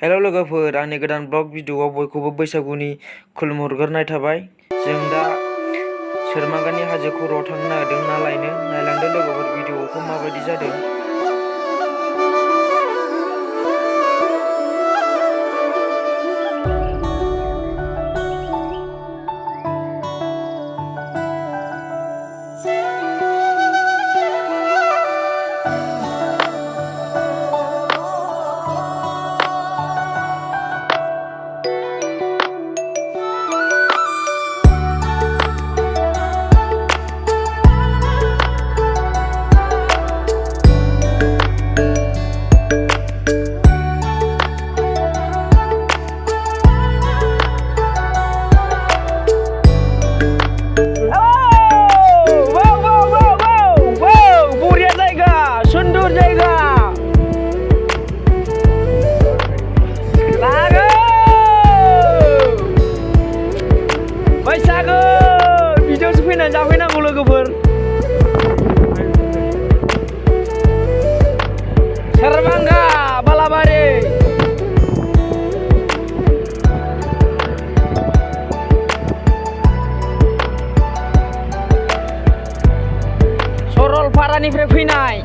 Hello लोगोफोर, आंनि गोदान ब्लग भिडिअआव बयखौबो बैसागुनि खुलुमहरग्रोनाय थाबाय। जों दा स्वरमांगानि हाजो खर'आव थांनो नागिरदों ना लायनो। नायलांदो लोगोफोर भिडिअखौ माबायदि जादों। जाफैनांगौ लोगोफोर। स्वरमांगा बालाबारि सरलपारानिफ्राय फैनाय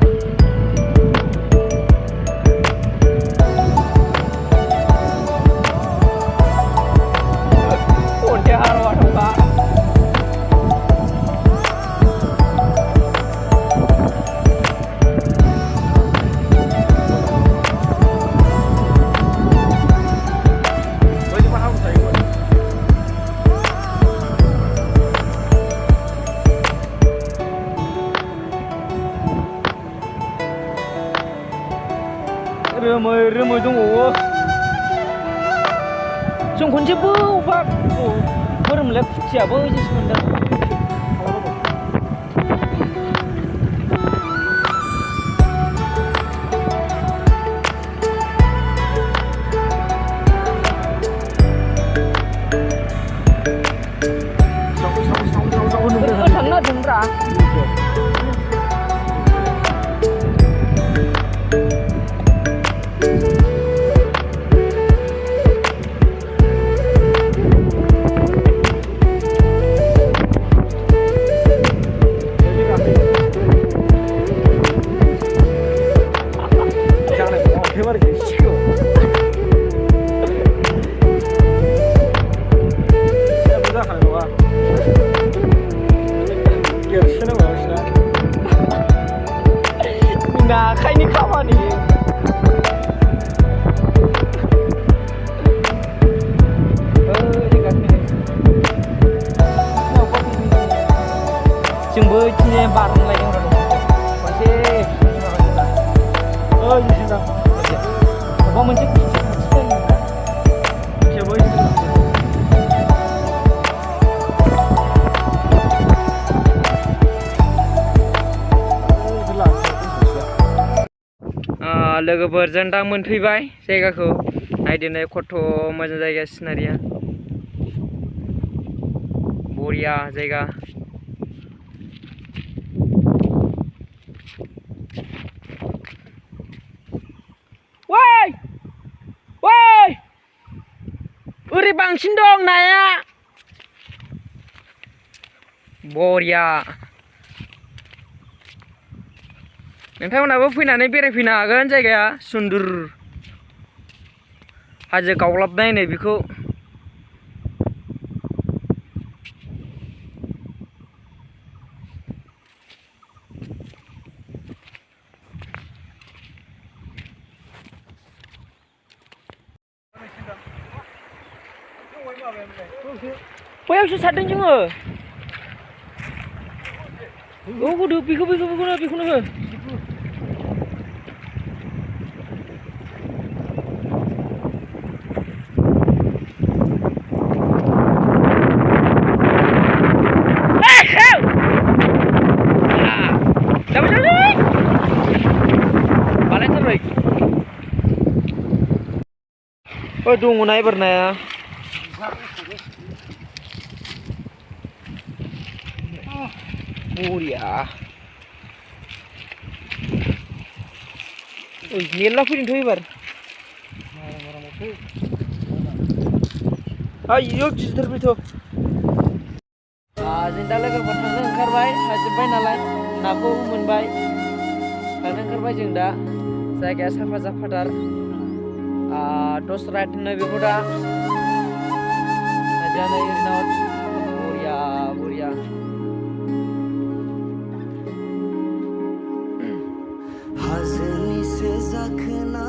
रोमै दंबावो। जों खनसेबो अबा बोरमोनलाय खुथियाबो एसेसो मोनदों। थांनो होदोंब्रा। आखाइनि खामानि जोंबो बिदिनो बारलायदों खनसे माबा मोनसे लोगोफोर जों दा मोनफैबाय जायगाखौ। नायदोनाय खथ' मोजां जायगा, सिनारिया बरिया जायगा। वै वै ओरै बांसिन दं नाया बरिया। नोंथांमोनाबो फैनानै बेरायफैनो हागोन। जायगाया सुन्दर, हाजो गावलाबनाय नै बेखौ। बैयावसो सारदों जोङो। औ गदो बेखौनो हो। dong naik pernah ya. Muria. Nila pun itu ibar. Ayo गिदिर बेथ' जों दा लोगोफोर थांनो ओंखारबाय हाजोब्बाय नालाय नाखौ मोनबाय थांनो ओंखारबाय जों दा जायगाया साफा जाफाथार दस राइड होनो बेखौ दा नाजानाय ओरैनो बरिया बरिया हाजोनि से जाखोना